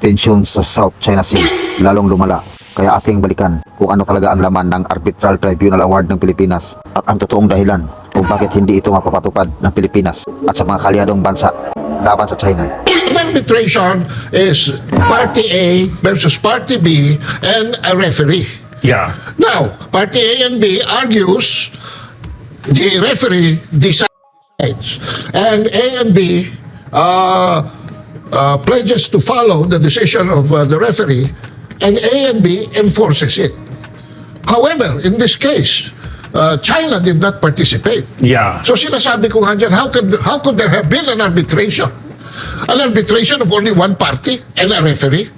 Tensyon sa South China Sea lalong lumala. Kaya ating balikan kung ano talaga ang laman ng Arbitral Tribunal Award ng Pilipinas at ang totoong dahilan kung bakit hindi ito mapapatupad ng Pilipinas at sa mga kalyadong bansa laban sa China. Arbitration is Party A versus Party B and a referee. Yeah. Now, Party A and B argues, the referee decides, and A and B pledges to follow the decision of the referee, and A and B enforces it. However, in this case, China did not participate. Yeah. So sinasabi ko nga dyan, how could there have been an arbitration? An arbitration of only one party and a referee?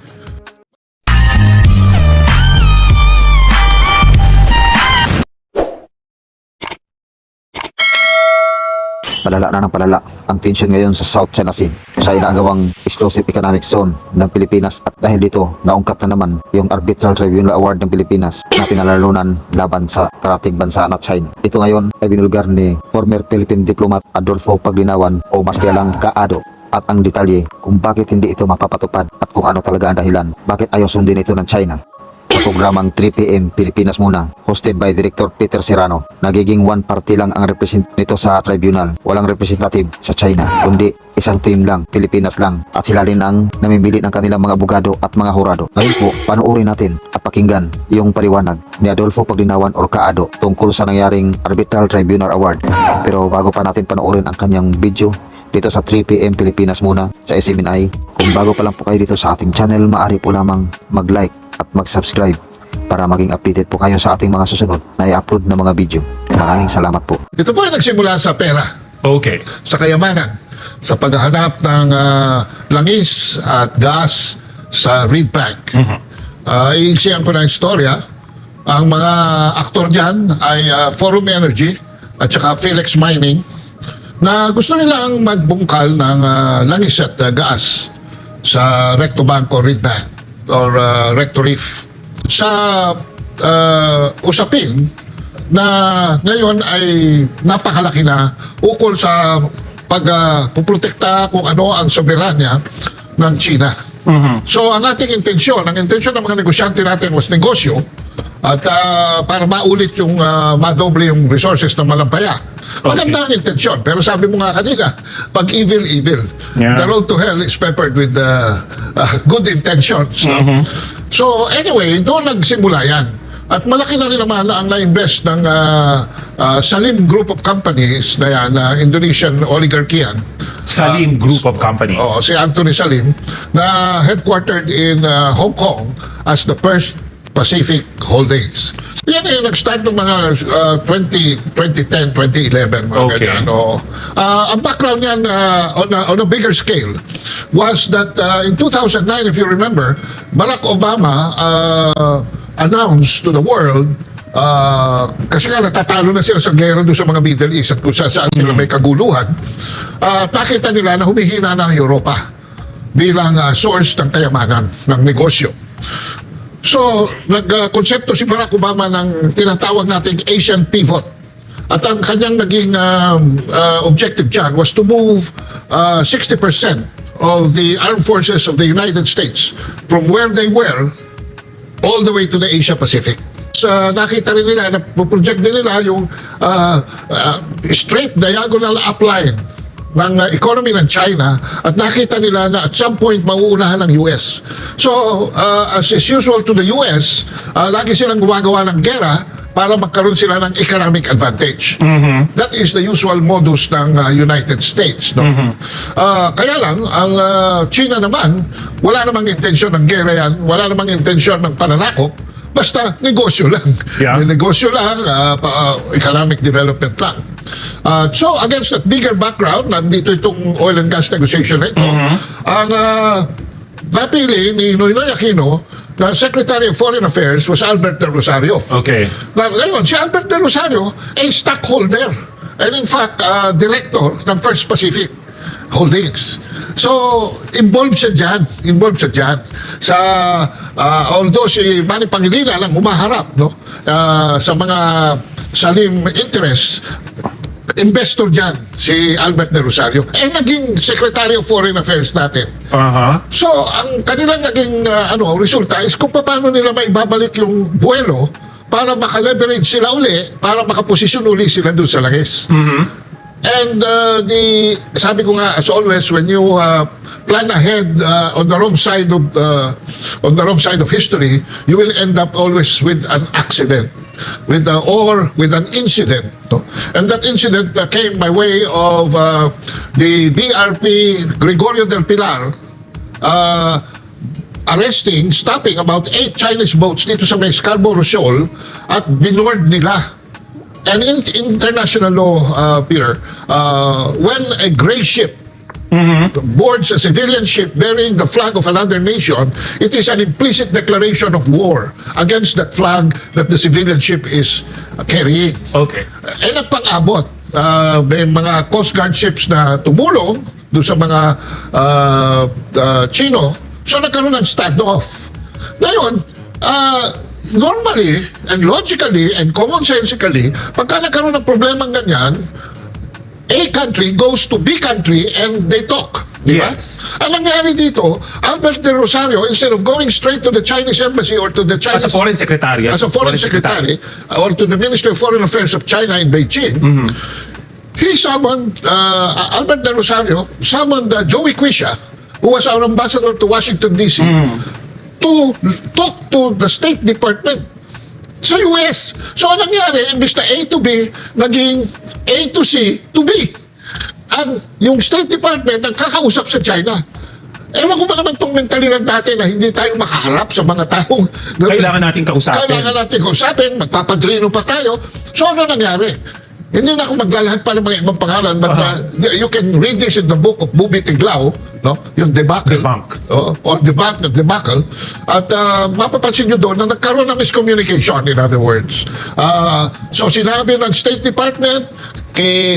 Palala na ng palala ang tensyon ngayon sa South China Sea sa inaagawang exclusive economic zone ng Pilipinas, at dahil dito naungkat na naman yung Arbitral Tribunal Award ng Pilipinas na pinalalunan laban sa karating bansa na China. Ito ngayon ay binulgar ni former Philippine diplomat Paglinawan o mas kilalang Kaado, at ang detalye kung bakit hindi ito mapapatupad at kung ano talaga ang dahilan bakit ayaw sundin ito ng China. Sa programang 3 PM Pilipinas Muna, hosted by Director Peter Serrano, nagiging one party lang ang represent nito sa tribunal. Walang representative sa China, kundi isang team lang, Pilipinas lang, at sila rin ang namimili ng kanilang mga abogado at mga hurado. Ngayon po, panoorin natin at pakinggan yung paliwanag ni Adolfo Paglinawan or Kaado tungkol sa nangyaring Arbitral Tribunal Award. Pero bago pa natin panoorin ang kanyang video dito sa 3 PM Pilipinas Muna sa SMNI, kung bago pa lang po kayo dito sa ating channel, maaari po lamang mag-like at mag-subscribe para maging updated po kayo sa ating mga susunod na i-upload na mga video. Maraming salamat po. Ito po ay nagsimula sa pera, Okay. sa kayamanan, sa paghahanap ng langis at gas sa Reed Bank. Iiksiyan ko na yung storya. Ang mga aktor dyan ay Forum Energy at saka Philex Mining, na gusto nilang magbungkal ng langis at gas sa Recto Bank o Reed Bank or Recto Reef. Sa usapin na ngayon ay napakalaki na ukol sa pagpuprotekta kung ano ang soberanya ng China. So ang ating intensyon, ang intensyon ng mga negosyante natin was negosyo at para maulit yung madoble yung resources ng Malampaya. Maganda ang intensyon, pero sabi mo nga kanina, pag evil, evil. Yeah. The road to hell is peppered with good intentions. No? So anyway, doon nagsimula yan. At malaki na rin naman ang na-invest ng Salim Group of Companies na yan, Indonesian oligarch yan. Salim Group of Companies. Oo, si Anthony Salim, na headquartered in Hong Kong as the First Pacific Holdings. Yan ay nag-start ng mga 2010, 2011, mga Okay. ganyan. Ang background niyan on a bigger scale was that in 2009, if you remember, Barack Obama announced to the world, kasi nga natatalo na sila sa gera doon sa mga Middle East at kung saan sila may kaguluhan, nakita nila na humihina na ang Europa bilang source ng kayamanan, ng negosyo. So, nagkonsepto si Barack Obama ng tinatawag nating Asian pivot. At ang kanyang naging objective dyan was to move 60% of the armed forces of the United States from where they were all the way to the Asia Pacific. Nakita rin nila, na-project din nila yung straight diagonal upline ng economy ng China, at nakita nila na at some point mauunahan ng US. So, as is usual to the US, lagi silang gumagawa ng gera para magkaroon sila ng economic advantage. That is the usual modus ng United States. No? Kaya lang, ang China naman, wala namang intensyon ng gera yan, wala namang intensyon ng pananakop, basta negosyo lang. Yeah. Negosyo lang, economic development lang. So, against that bigger background, nandito itong oil and gas negotiation na ito, ang napili ni Noynoy Aquino na Secretary of Foreign Affairs was Albert de Rosario. Okay. Ngayon, si Albert de Rosario ay stockholder and in fact, director ng First Pacific Holdings. So, involved siya dyan. Although si Manny Pangilinan lang humaharap, no, sa mga Salim interests, investor dyan, si Albert de Rosario. Naging Secretary of Foreign Affairs natin. So, ang kanilang naging resulta is kung paano nila maibabalik yung buwelo para makaleverage sila uli, para makaposisyon uli sila doon sa langis. And sabi ko nga, as always, when you plan ahead on the wrong side of history, you will end up always with an accident, or with an incident. No? And that incident came by way of the BRP Gregorio del Pilar stopping about 8 Chinese boats dito sa may Scarborough Shoal at binoard nila. And in international law, Peter, when a gray ship boards a civilian ship bearing the flag of another nation, it is an implicit declaration of war against that flag that the civilian ship is carrying. Okay. Nagpang-abot. May mga Coast Guard ships na tumulong doon sa mga Chino. So nagkaroon ng standoff. Ngayon, normally and logically and commonsensically, pagka nagkaroon ng problema ganyan, A country goes to B country and they talk. Diba? Yes. Ang nangyari dito, Albert de Rosario, instead of going straight to the Chinese embassy or to the Chinese... As a foreign secretary. As a foreign secretary, or to the Ministry of Foreign Affairs of China in Beijing, he summoned, Albert de Rosario summoned Joey Quisha, who was our ambassador to Washington, D.C., to talk to the State Department sa US. So, anong nangyari? Imbis na A to B, naging A to C to B. Ang yung State Department ang kakausap sa China. Ewan ko ba naman itong mentalidad natin na hindi tayo makaharap sa mga taong... Kailangan natin kausapin. Kailangan natin kausapin, magpapadrino pa tayo. So, ano nangyari? Hindi na ako maglalahad pa ng mga ibang pangalan, but you can read this in the book of Bubi Tiglao, no? Yung debacle. Or debacle. At mapapansin nyo doon na nagkaroon ng miscommunication, in other words. So sinabi ng State Department,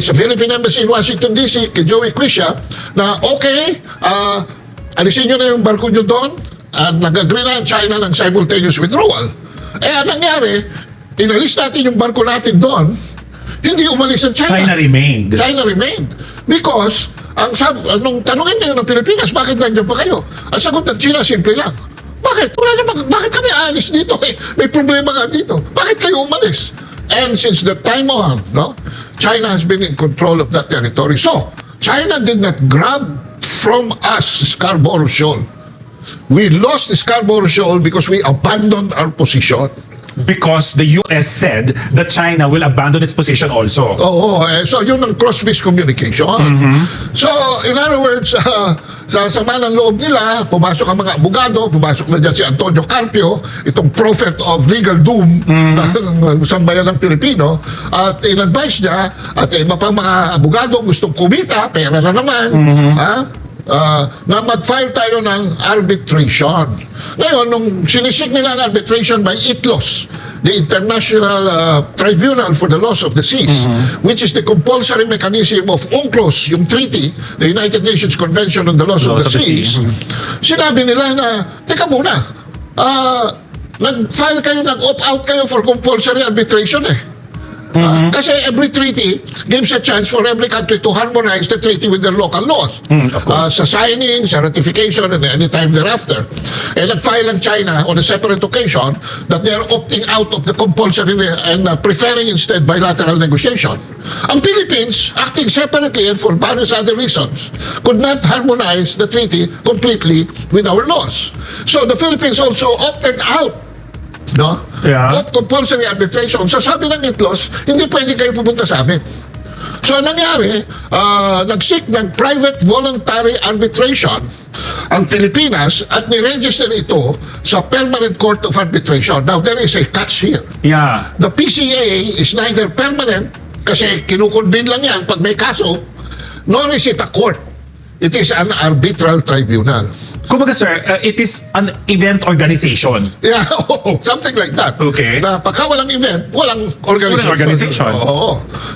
sa Philippine Embassy in Washington, D.C., kay Joey Quisha, na okay, alisin nyo na yung barko nyo doon, at nag-agree na ang China ng simultaneous withdrawal. Ang nangyari, inalis natin yung barko natin doon, hindi umalis ang China. China remained. China remained. Because, nung tanungin niyo ng Pilipinas, bakit nandiyan pa kayo? Ang sagot ng China, simple lang. Bakit? Bakit kami aalis dito? May problema nga dito. Bakit kayo umalis? And since that time on, no, China has been in control of that territory. So, China did not grab from us Scarborough Shoal. We lost the Scarborough Shoal because we abandoned our position. Because the US said that China will abandon its position also. So yun ang cross miscommunication. So, in other words, sa sama ng loob nila, pumasok ang mga abogado, pumasok na dyan si Antonio Carpio, itong prophet of legal doom ng sambayan ng Pilipino, at in-advise niya, at iba pang mga abogado gustong kumita, pera na naman, na mag-file tayo ng arbitration. Ngayon, nung sinisik nila ang arbitration by ITLOS, the International Tribunal for the Laws of the Seas, which is the compulsory mechanism of UNCLOS, yung treaty, the United Nations Convention on the Laws of the Seas, sinabi nila na, teka muna, nag-file kayo, nag-opt-out kayo for compulsory arbitration kasi every treaty gives a chance for every country to harmonize the treaty with their local laws. Of course. Sa signing, sa ratification, and any time thereafter. Nag-file ang China on a separate occasion that they are opting out of the compulsory and preferring instead bilateral negotiation. Ang Philippines, acting separately and for various other reasons, could not harmonize the treaty completely with our laws. So the Philippines also opted out of compulsory arbitration. So sabi ng ITLOS, hindi pwede kayo pupunta sa amin. So ang nangyari, nag-seek ng private voluntary arbitration ang Pilipinas at ni-register ito sa Permanent Court of Arbitration. Now, there is a catch here. Yeah. The PCA is neither permanent, kasi kinukonvene lang yan pag may kaso, nor is it a court. It is an arbitral tribunal. Kumbaga sir, it is an event organization. Yeah, something like that. Okay. Na pagka walang event, walang organization. Walang organization.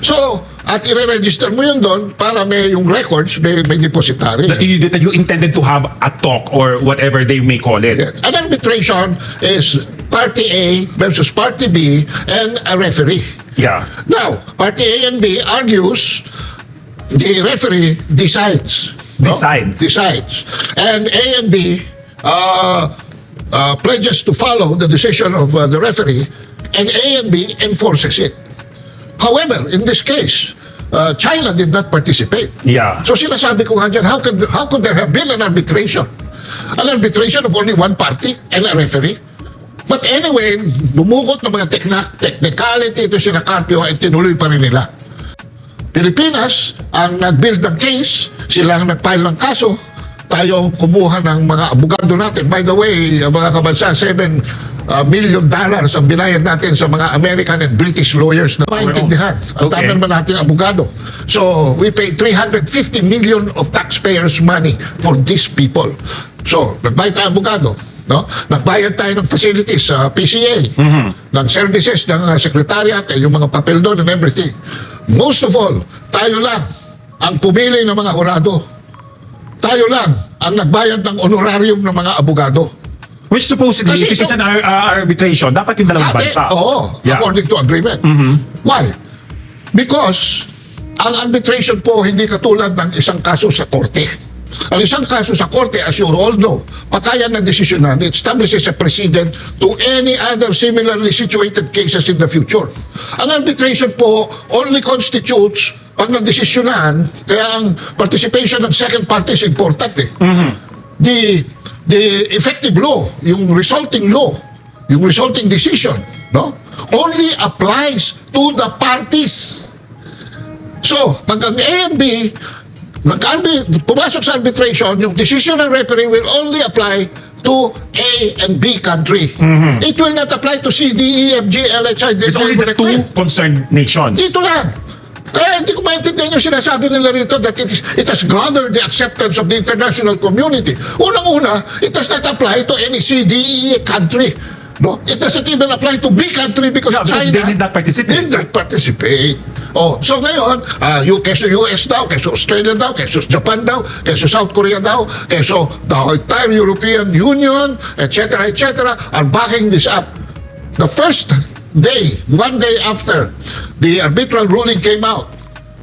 So, at i-register mo yun doon para may yung records, may depositary. That you intended to have a talk or whatever they may call it. Yeah. An arbitration is Party A versus Party B and a referee. Yeah. Now, party A and B argues the referee decides. no? Decides. And A and B pledges to follow the decision of the referee, and A and B enforces it. However, in this case, China did not participate. Yeah. So sinasabi ko nga dyan, how could there have been an arbitration? An arbitration of only one party and a referee? But anyway, bumukot ng mga technicality ito sila Carpio at tinuloy pa rin nila. Pilipinas ang nag-build ng case, sila ang nag-file ng kaso, tayo ang kumuha ng mga abogado natin. By the way, mga kabansa, $7 million ang binayad natin sa mga American and British lawyers na maintindihan. Ang Okay. dami naman natin abogado. So, we paid 350 million of taxpayers' money for these people. So, nagbayad tayo abogado. No? Nagbayad tayo ng facilities sa PCA, ng services ng secretariat, yung mga papel doon and everything. Most of all, tayo lang ang pumili ng mga hurado. Tayo lang ang nagbayad ng honorarium ng mga abogado. Which supposedly, Kasi if it's ito- an arbitration, dapat yung dalawang bansa. Oo, Yeah. according to agreement. Why? Because ang arbitration po hindi katulad ng isang kaso sa korte. Ang isang kaso sa korte, as you all know, patayan ng desisyonan, it establishes a precedent to any other similarly situated cases in the future. Ang arbitration po only constitutes pag nagdesisyonan, kaya ang participation ng second party is important eh. The effective law, yung resulting law, yung resulting decision, no, only applies to the parties. So, pag ang A and B pumasok sa arbitration, yung decision ng referee will only apply to A and B country. It will not apply to C, D, E, F, G, L, H, I, It's only the two concerned nations. dito lang. Kaya hindi ko maintindihan yung sinasabi nila rito that it has gathered the acceptance of the international community. Unang-una, it does not apply to any C, D, E country. No? It doesn't even apply to B country because Yeah, because China they did not participate. Did not participate. Oh, so ngayon, keso US daw, keso Australia daw, keso Japan daw, keso South Korea daw, keso the entire European Union, etc., are backing this up. The first day, one day after the arbitral ruling came out,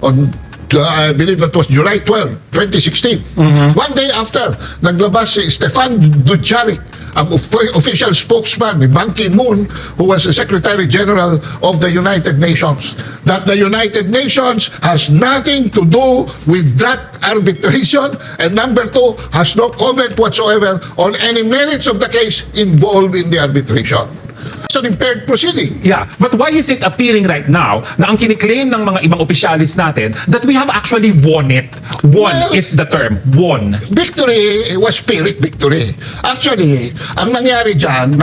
on I believe that was July 12, 2016. One day after, naglabas si Stefan Dujarric, ang official spokesman ni Ban Ki-moon, who was the Secretary General of the United Nations, that the United Nations has nothing to do with that arbitration, and number two, has no comment whatsoever on any merits of the case involved in the arbitration. It's an impaired proceeding. Yeah, but why is it appearing right now na ang kiniklaim ng mga ibang opisyalis natin that we have actually won it? Won Well, is the term. Won. Victory was Pyrrhic victory. Actually, ang nangyari dyan,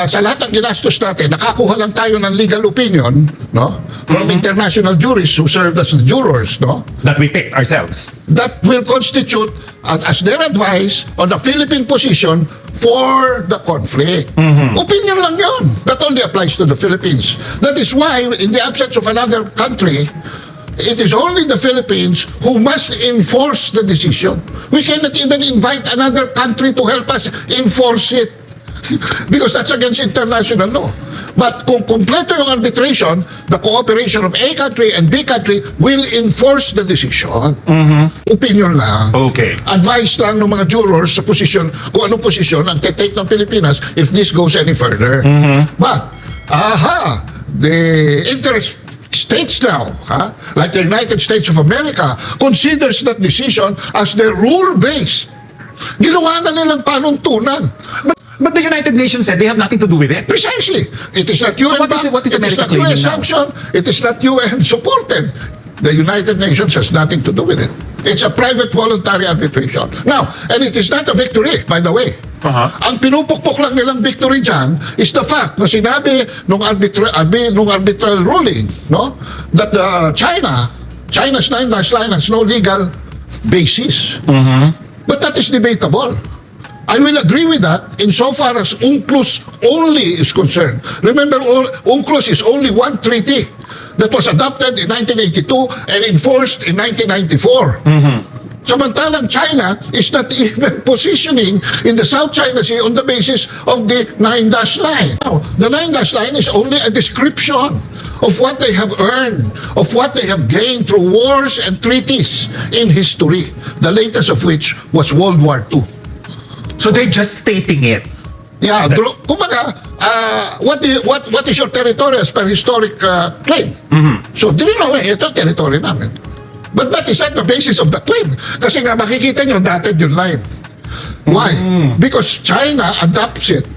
sa lahat ng ginastos natin, nakakuha lang tayo ng legal opinion, no, from international jurists who served as the jurors, no, That we picked ourselves. that will constitute as their advice on the Philippine position for the conflict. Opinion lang yun. That only applies to the Philippines. That is why, in the absence of another country, it is only the Philippines who must enforce the decision. We cannot even invite another country to help us enforce it. Because that's against international law. But kung kompleto yung arbitration, the cooperation of A country and B country will enforce the decision. Opinion lang. Okay. Advice lang ng mga jurors sa posisyon, kung anong posisyon ang take ng Pilipinas if this goes any further. But, the interest states now, like the United States of America, considers that decision as their rule-based. Ginawa na nilang panuntunan. But the United Nations said they have nothing to do with it. Precisely. It is not UN. what is it is America not UN claiming now? sanction. It is not UN supported. The United Nations has nothing to do with it. It's a private voluntary arbitration. Now, and it is not a victory, by the way. Ang pinupukpok lang nilang victory dyan is the fact na sinabi nung arbitral ruling, no, that China's 9-dash line has no legal basis. But that is debatable. I will agree with that insofar as UNCLOS only is concerned. Remember, UNCLOS is only one treaty that was adopted in 1982 and enforced in 1994. Samantalang China is not even positioning in the South China Sea on the basis of the 9-dash line. Now, the 9-dash line is only a description of what they have earned, of what they have gained through wars and treaties in history, the latest of which was World War II. So they're just stating it. Yeah, kumbaga, what is your territory as per historic claim? So, ito territory namin. But that is not the basis of the claim. Kasi nga, makikita nyo, dated yung line. Why? Because China adopts it.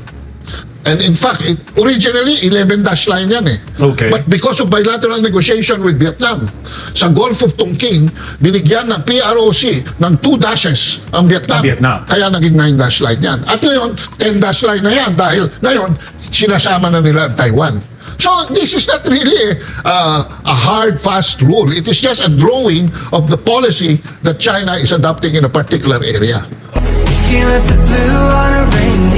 And in fact, originally, 11 dash line yan eh. Okay. But because of bilateral negotiation with Vietnam, sa Gulf of Tonkin, binigyan ng PROC ng 2 dashes ang Vietnam. Kaya naging 9 dash line yan. At ngayon, 10 dash line na yan dahil ngayon, sinasama na nila ang Taiwan. So this is not really a hard, fast rule. It is just a drawing of the policy that China is adopting in a particular area. Looking at the blue on a rainbow.